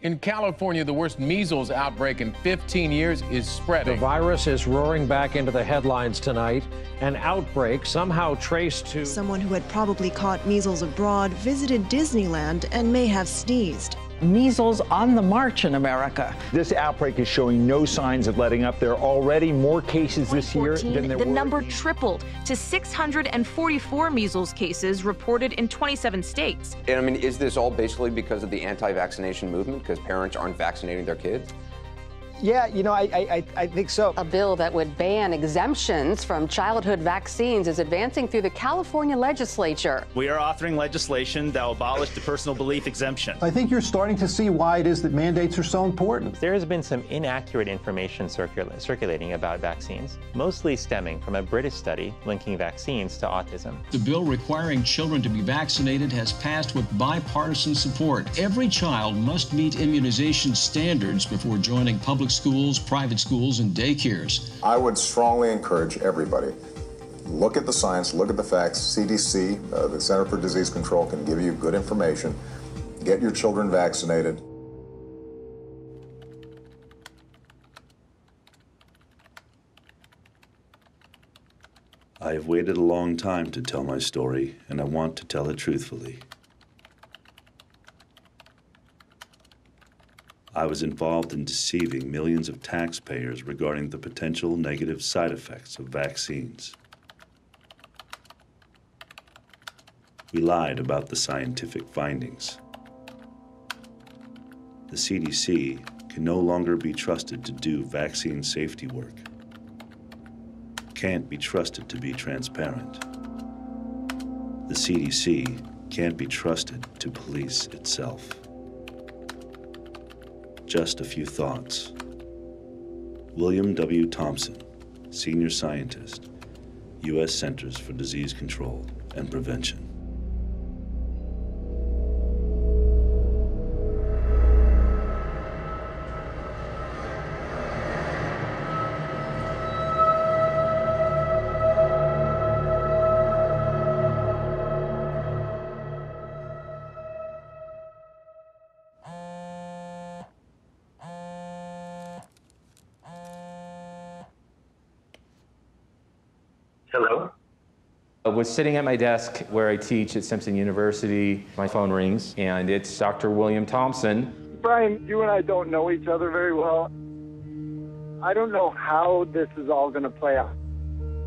In California, the worst measles outbreak in 15 years is spreading. The virus is roaring back into the headlines tonight. An outbreak somehow traced to someone who had probably caught measles abroad visited Disneyland and may have sneezed. Measles on the march in America. This outbreak is showing no signs of letting up. There are already more cases this year than there were. The number tripled to 644 measles cases reported in 27 states. And I mean, is this all basically because of the anti-vaccination movement, because parents aren't vaccinating their kids? Yeah, you know, I think so. A bill that would ban exemptions from childhood vaccines is advancing through the California legislature. We are authoring legislation that will abolish the personal belief exemption. I think you're starting to see why it is that mandates are so important. There has been some inaccurate information circulating about vaccines, mostly stemming from a British study linking vaccines to autism. The bill requiring children to be vaccinated has passed with bipartisan support. Every child must meet immunization standards before joining public schools, private schools, and daycares. I would strongly encourage everybody, look at the science, look at the facts. CDC, the Center for Disease Control, can give you good information. Get your children vaccinated. I have waited a long time to tell my story, and I want to tell it truthfully. I was involved in deceiving millions of taxpayers regarding the potential negative side effects of vaccines. We lied about the scientific findings. The CDC can no longer be trusted to do vaccine safety work. Can't be trusted to be transparent. The CDC can't be trusted to police itself. Just a few thoughts. William W. Thompson, Senior Scientist, U.S. Centers for Disease Control and Prevention. Hello? I was sitting at my desk where I teach at Simpson University. My phone rings, and it's Dr. William Thompson. Brian, you and I don't know each other very well. I don't know how this is all going to play out.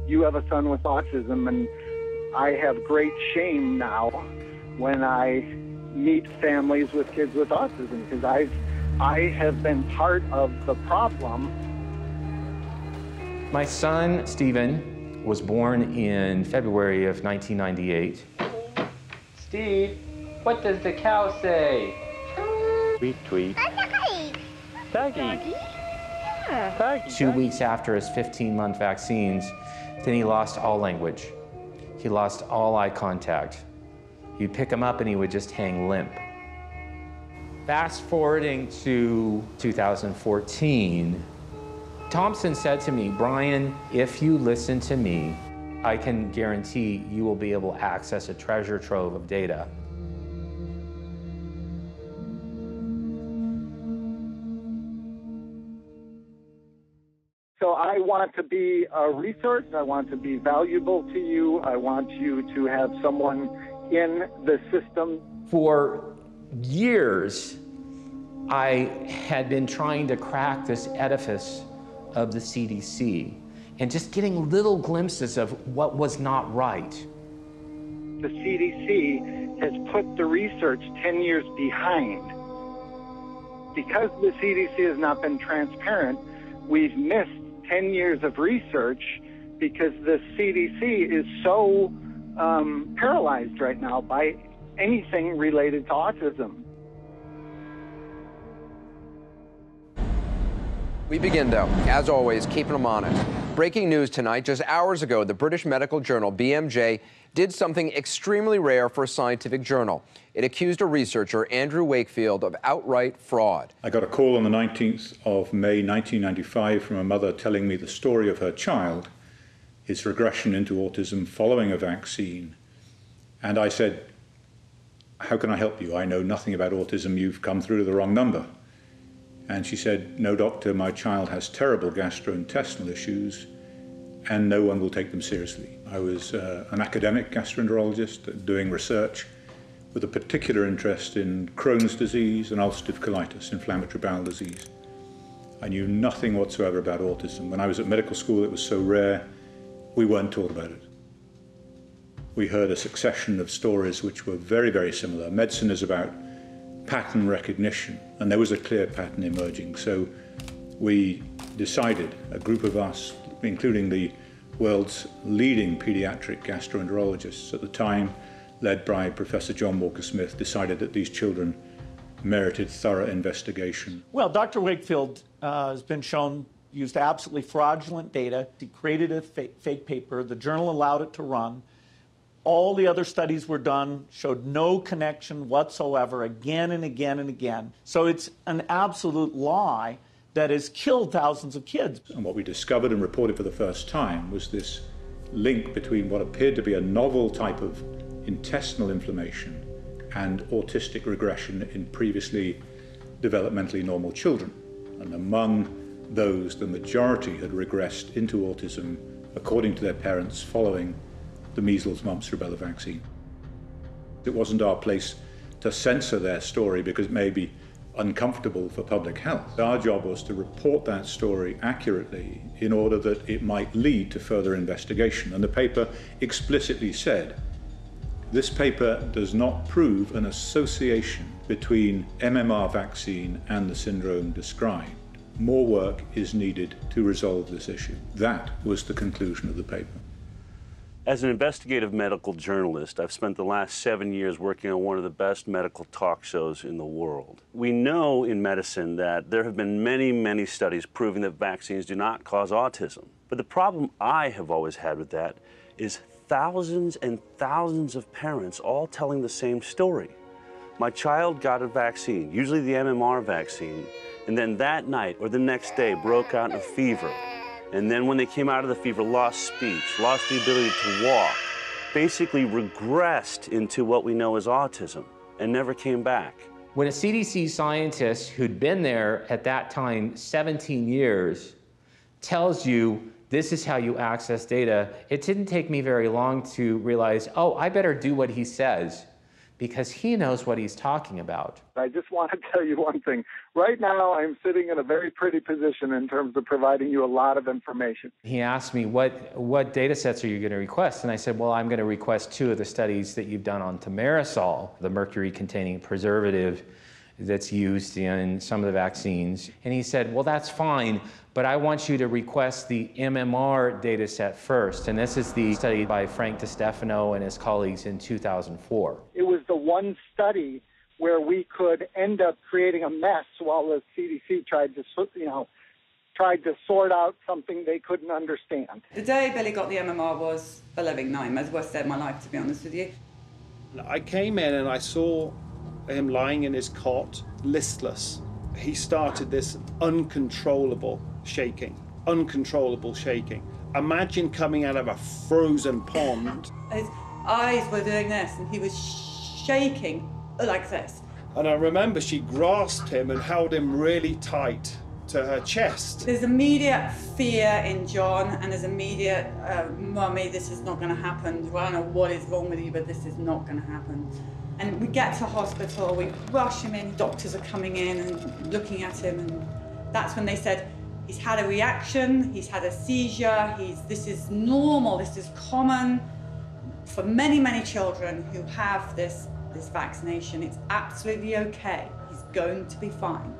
You have a son with autism, and I have great shame now when I meet families with kids with autism, because I have been part of the problem. My son, Stephen, was born in February of 1998. Steve, what does the cow say? Tweet, tweet. Doggy. Doggy. 2 weeks after his 15-month vaccines, then he lost all language. He lost all eye contact. You'd pick him up and he would just hang limp. Fast forwarding to 2014, Thompson said to me, Brian, if you listen to me, I can guarantee you will be able to access a treasure trove of data. So I want to be a resource. I want to be valuable to you. I want you to have someone in the system. For years, I had been trying to crack this edifice of the CDC and just getting little glimpses of what was not right. The CDC has put the research 10 years behind. Because the CDC has not been transparent, we've missed 10 years of research because the CDC is so paralyzed right now by anything related to autism. We begin, though, as always, keeping them on it. Breaking news tonight, just hours ago, the British medical journal BMJ did something extremely rare for a scientific journal. It accused a researcher, Andrew Wakefield, of outright fraud. I got a call on the 19th of May 1995 from a mother telling me the story of her child, his regression into autism following a vaccine. And I said, how can I help you? I know nothing about autism. You've come through to the wrong number. And she said, "No, doctor, my child has terrible gastrointestinal issues and no one will take them seriously." I was an academic gastroenterologist doing research with a particular interest in Crohn's disease and ulcerative colitis, inflammatory bowel disease. I knew nothing whatsoever about autism. When I was at medical school, it was so rare, we weren't taught about it. We heard a succession of stories which were very, very similar. Medicine is about pattern recognition, and there was a clear pattern emerging. So we decided, a group of us, including the world's leading pediatric gastroenterologists at the time, led by Professor John Walker-Smith, decided that these children merited thorough investigation. Well, Dr. Wakefield has been shown used absolutely fraudulent data. He created a fake paper. The journal allowed it to run. All the other studies were done, showed no connection whatsoever, again and again and again. So it's an absolute lie that has killed thousands of kids. And what we discovered and reported for the first time was this link between what appeared to be a novel type of intestinal inflammation and autistic regression in previously developmentally normal children. And among those, the majority had regressed into autism, according to their parents, following the measles, mumps, rubella vaccine. It wasn't our place to censor their story because it may be uncomfortable for public health. Our job was to report that story accurately in order that it might lead to further investigation. And the paper explicitly said, this paper does not prove an association between MMR vaccine and the syndrome described. More work is needed to resolve this issue. That was the conclusion of the paper. As an investigative medical journalist, I've spent the last 7 years working on one of the best medical talk shows in the world. We know in medicine that there have been many, many studies proving that vaccines do not cause autism. But the problem I have always had with that is thousands and thousands of parents all telling the same story. My child got a vaccine, usually the MMR vaccine, and then that night or the next day broke out in a fever. And then when they came out of the fever, lost speech, lost the ability to walk, basically regressed into what we know as autism and never came back. When a CDC scientist who'd been there at that time 17 years tells you this is how you access data, it didn't take me very long to realize, oh, I better do what he says because he knows what he's talking about. I just want to tell you one thing. Right now, I'm sitting in a very pretty position in terms of providing you a lot of information. He asked me, what data sets are you going to request? And I said, well, I'm going to request 2 of the studies that you've done on thimerosal, the mercury-containing preservative that's used in some of the vaccines. And he said, well, that's fine, but I want you to request the MMR data set first. And this is the study by Frank DiStefano and his colleagues in 2004. It was the one study where we could end up creating a mess while the CDC tried to sort out something they couldn't understand. The day Billy got the MMR was a living nightmare. It was the worst day of my life, to be honest with you. I came in and I saw him lying in his cot, listless. He started this uncontrollable shaking. Imagine coming out of a frozen pond. His eyes were doing this and he was shaking like this. And I remember she grasped him and held him really tight to her chest. There's immediate fear in John and there's immediate, Mummy, this is not going to happen. I don't know what is wrong with you, but this is not going to happen. And we get to hospital, we rush him in, doctors are coming in and looking at him, and that's when they said, he's had a reaction, he's had a seizure, this is normal, this is common for many, many children who have this vaccination. It's absolutely okay, he's going to be fine.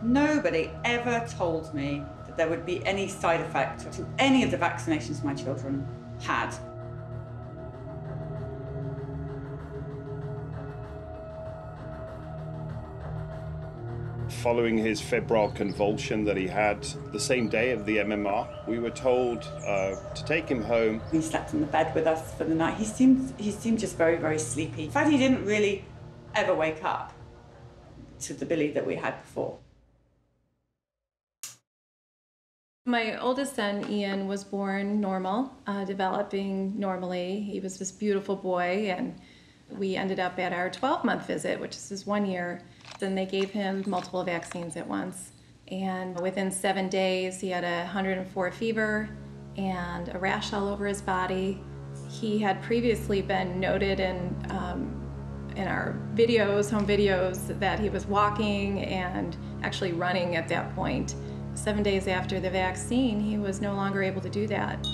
Nobody ever told me that there would be any side effect to any of the vaccinations my children had. Following his febrile convulsion that he had the same day of the MMR, we were told to take him home. He slept in the bed with us for the night. He seemed just very, very sleepy. In fact, he didn't really ever wake up to the Billy that we had before. My oldest son, Ian, was born normal, developing normally. He was this beautiful boy, and we ended up at our 12-month visit, which is his 1 year. Then they gave him multiple vaccines at once. And within 7 days, he had 104 fever and a rash all over his body. He had previously been noted in our videos, home videos, that he was walking and actually running at that point. 7 days after the vaccine, he was no longer able to do that.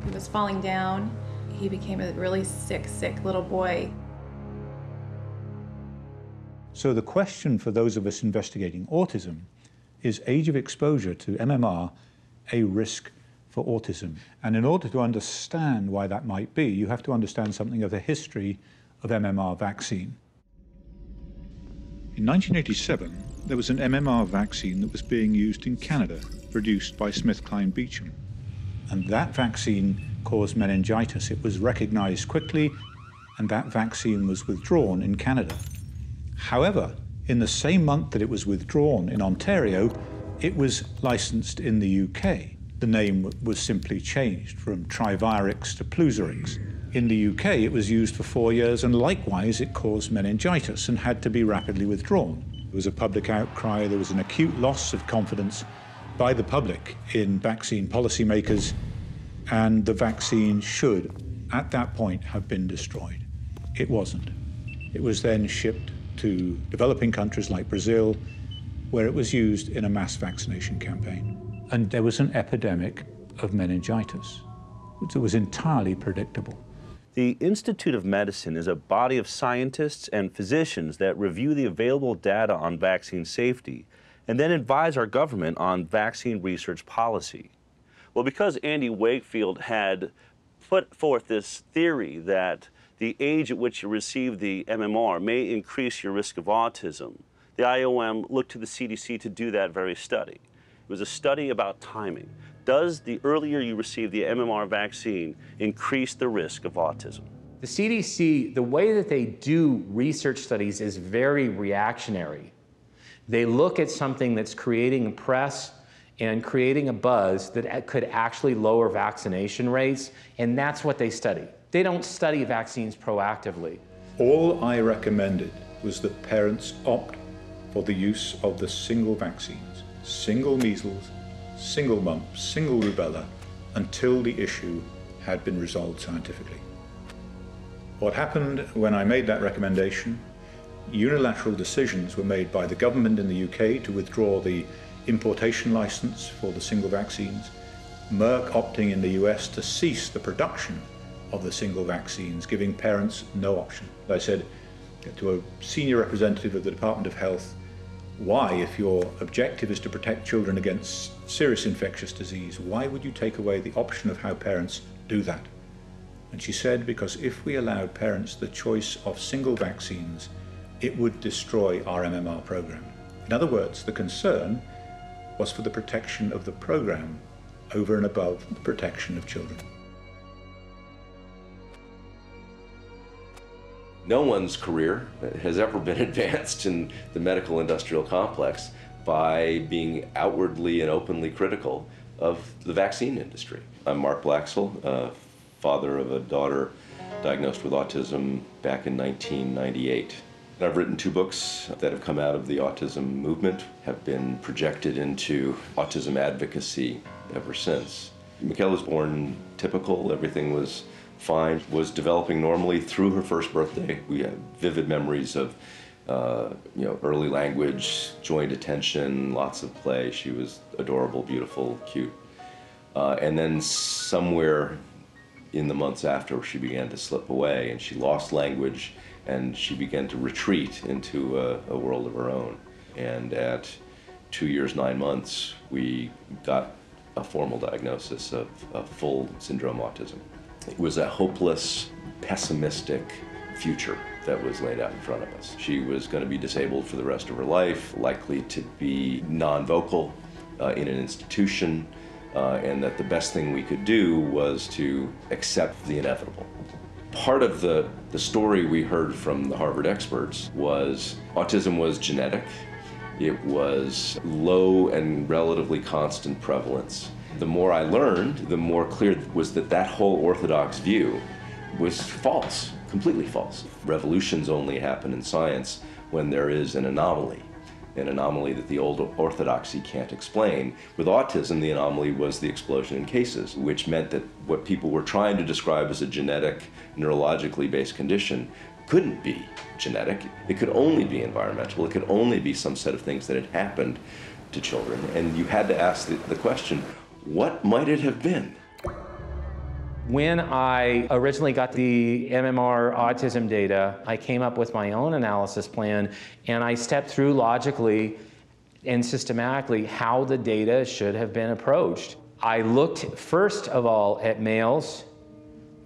He was falling down. He became a really sick little boy. So the question for those of us investigating autism is age of exposure to MMR a risk for autism? And in order to understand why that might be, you have to understand something of the history of MMR vaccine. In 1987, there was an MMR vaccine that was being used in Canada, produced by SmithKline Beecham. And that vaccine caused meningitis. It was recognized quickly, and that vaccine was withdrawn in Canada. However, in the same month that it was withdrawn in Ontario, it was licensed in the UK. The name was simply changed from Trivirix to Pluzirix. In the UK, it was used for 4 years, and likewise, it caused meningitis and had to be rapidly withdrawn. There was a public outcry. There was an acute loss of confidence by the public in vaccine policymakers, and the vaccine should, at that point, have been destroyed. It wasn't. It was then shipped to developing countries like Brazil, where it was used in a mass vaccination campaign. And there was an epidemic of meningitis, which was entirely predictable. The Institute of Medicine is a body of scientists and physicians that review the available data on vaccine safety and then advise our government on vaccine research policy. Well, because Andy Wakefield had put forth this theory that the age at which you receive the MMR may increase your risk of autism, the IOM looked to the CDC to do that very study. It was a study about timing. Does the earlier you receive the MMR vaccine increase the risk of autism? The CDC, the way that they do research studies is very reactionary. They look at something that's creating a press and creating a buzz that could actually lower vaccination rates, and that's what they study. They don't study vaccines proactively. All I recommended was that parents opt for the use of the single vaccines, single measles, single mumps, single rubella, until the issue had been resolved scientifically. What happened when I made that recommendation? Unilateral decisions were made by the government in the UK to withdraw the importation license for the single vaccines, Merck opting in the US to cease the production of the single vaccines, giving parents no option. I said to a senior representative of the Department of Health, why, if your objective is to protect children against serious infectious disease, why would you take away the option of how parents do that? And she said, because if we allowed parents the choice of single vaccines, it would destroy our MMR program. In other words, the concern was for the protection of the program over and above the protection of children. No one's career has ever been advanced in the medical industrial complex by being outwardly and openly critical of the vaccine industry. I'm Mark Blaxell, father of a daughter diagnosed with autism back in 1998. I've written 2 books that have come out of the autism movement, have been projected into autism advocacy ever since. Michaela was born typical, everything was fine, was developing normally through her first birthday. We have vivid memories of early language, joint attention, lots of play. She was adorable, beautiful, cute. And then somewhere in the months after, she began to slip away and she lost language and she began to retreat into a world of her own. And at 2 years, 9 months, we got a formal diagnosis of full syndrome autism. It was a hopeless, pessimistic future that was laid out in front of us. She was going to be disabled for the rest of her life, likely to be non-vocal in an institution, and that the best thing we could do was to accept the inevitable. Part of the story we heard from the Harvard experts was autism was genetic. It was low and relatively constant prevalence. The more I learned, the more clear it was that that whole orthodox view was false, completely false. Revolutions only happen in science when there is an anomaly that the old orthodoxy can't explain. With autism, the anomaly was the explosion in cases, which meant that what people were trying to describe as a genetic, neurologically based condition couldn't be genetic. It could only be environmental. It could only be some set of things that had happened to children. And you had to ask the question, what might it have been? When I originally got the MMR autism data, I came up with my own analysis plan, and I stepped through logically and systematically how the data should have been approached. I looked first of all at males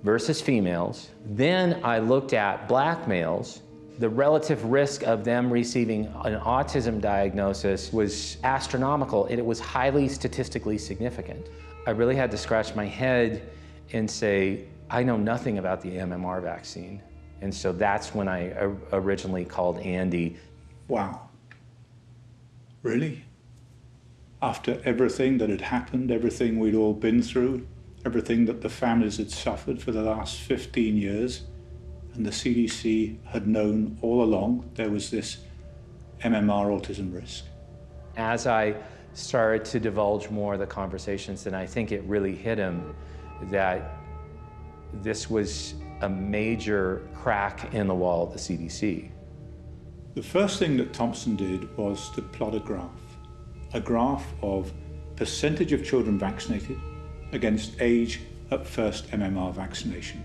versus females. Then I looked at black males. The relative risk of them receiving an autism diagnosis was astronomical, and it was highly statistically significant. I really had to scratch my head and say, I know nothing about the MMR vaccine. And so that's when I originally called Andy. Wow. Really? After everything that had happened, everything we'd all been through, everything that the families had suffered for the last 15 years, and the CDC had known all along there was this MMR autism risk. As I started to divulge more of the conversations, then I think it really hit him that this was a major crack in the wall of the CDC. The first thing that Thompson did was to plot a graph of percentage of children vaccinated against age at first MMR vaccination.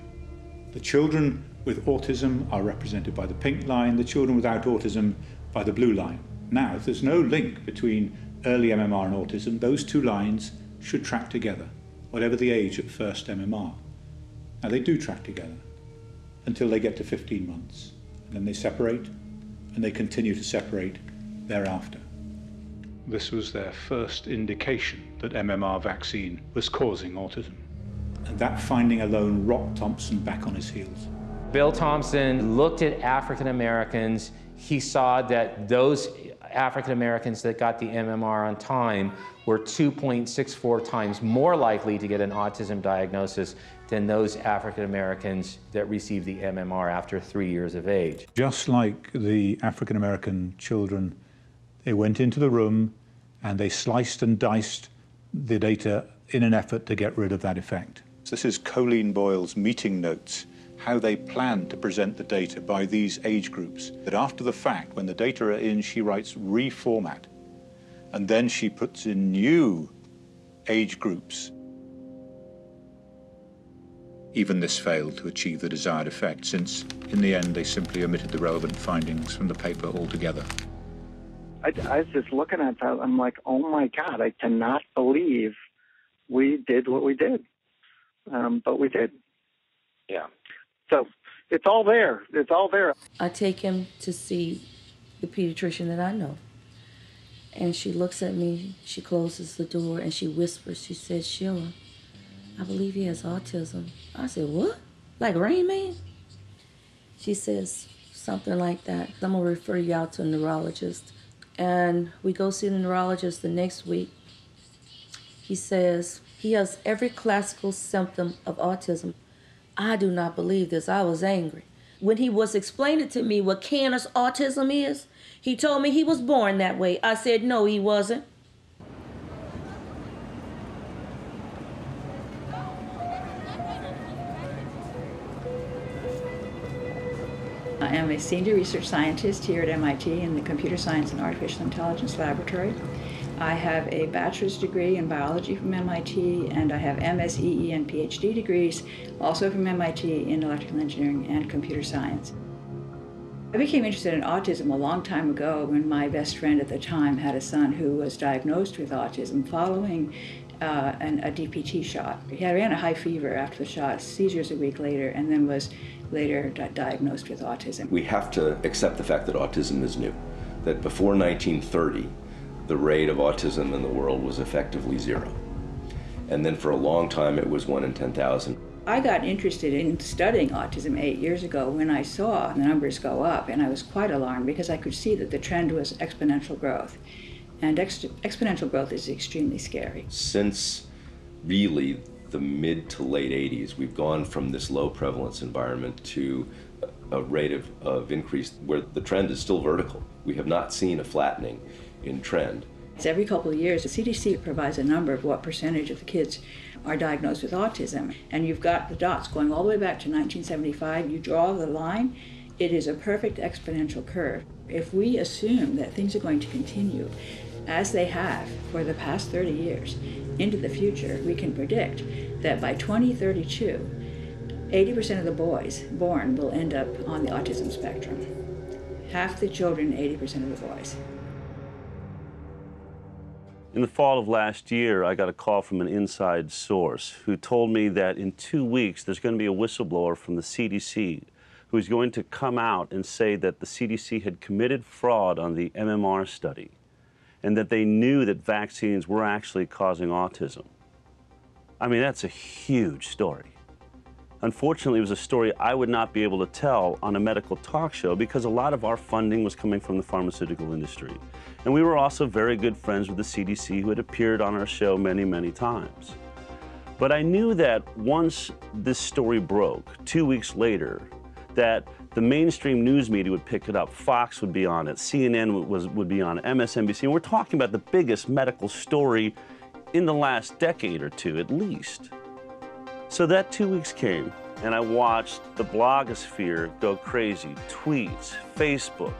The children with autism are represented by the pink line, the children without autism by the blue line. Now, if there's no link between early MMR and autism, those two lines should track together, whatever the age at first MMR. Now, they do track together until they get to 15 months, and then they separate, and they continue to separate thereafter. This was their first indication that MMR vaccine was causing autism. And that finding alone rocked Thompson back on his heels. Bill Thompson looked at African Americans. He saw that those African Americans that got the MMR on time were 2.64 times more likely to get an autism diagnosis than those African Americans that received the MMR after 3 years of age. Just like the African American children, they went into the room and they sliced and diced the data in an effort to get rid of that effect. This is Colleen Boyle's meeting notes, how they plan to present the data by these age groups. That after the fact, when the data are in, she writes reformat, and then she puts in new age groups. Even this failed to achieve the desired effect, since in the end they simply omitted the relevant findings from the paper altogether. I was just looking at that, I'm like, oh my God, I cannot believe we did what we did. But we did. Yeah. So it's all there. It's all there. I take him to see the pediatrician that I know. And she looks at me, she closes the door, and she whispers, she says, Sheila, I believe he has autism. I said, what? Like Rain Man? She says something like that. I'm going to refer you out to a neurologist. And we go see the neurologist the next week. He says he has every classical symptom of autism. I do not believe this. I was angry. When he was explaining to me what Candace autism is, he told me he was born that way. I said, no, he wasn't. I am a senior research scientist here at MIT in the Computer Science and Artificial Intelligence Laboratory. I have a bachelor's degree in biology from MIT, and I have MSEE and PhD degrees, also from MIT, in electrical engineering and computer science. I became interested in autism a long time ago when my best friend at the time had a son who was diagnosed with autism following a DPT shot. He ran a high fever after the shot, seizures a week later, and then was later diagnosed with autism. We have to accept the fact that autism is new, that before 1930, the rate of autism in the world was effectively zero. And then for a long time, it was 1 in 10,000. I got interested in studying autism 8 years ago when I saw the numbers go up, and I was quite alarmed because I could see that the trend was exponential growth. And exponential growth is extremely scary. Since really the mid to late 80s, we've gone from this low prevalence environment to a rate of increase where the trend is still vertical. We have not seen a flattening in trend. Every couple of years, the CDC provides a number of what percentage of the kids are diagnosed with autism. And you've got the dots going all the way back to 1975. You draw the line, it is a perfect exponential curve. If we assume that things are going to continue as they have for the past 30 years into the future, we can predict that by 2032, 80% of the boys born will end up on the autism spectrum. Half the children, 80% of the boys. In the fall of last year, I got a call from an inside source who told me that in 2 weeks there's going to be a whistleblower from the CDC who's going to come out and say that the CDC had committed fraud on the MMR study and that they knew that vaccines were actually causing autism. I mean, that's a huge story. Unfortunately, it was a story I would not be able to tell on a medical talk show because a lot of our funding was coming from the pharmaceutical industry. And we were also very good friends with the CDC who had appeared on our show many, many times. But I knew that once this story broke, 2 weeks later, that the mainstream news media would pick it up. Fox would be on it, CNN would be on it, MSNBC. And we're talking about the biggest medical story in the last decade or two, at least. So that 2 weeks came, and I watched the blogosphere go crazy. Tweets, Facebook,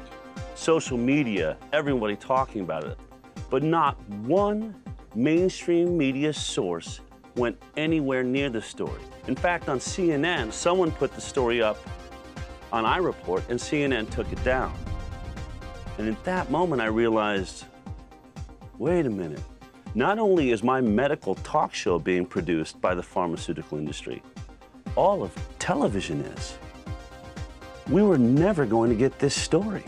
social media, everybody talking about it. But not one mainstream media source went anywhere near the story. In fact, on CNN, someone put the story up on iReport, and CNN took it down. And at that moment, I realized, wait a minute. Not only is my medical talk show being produced by the pharmaceutical industry, all of television is. We were never going to get this story.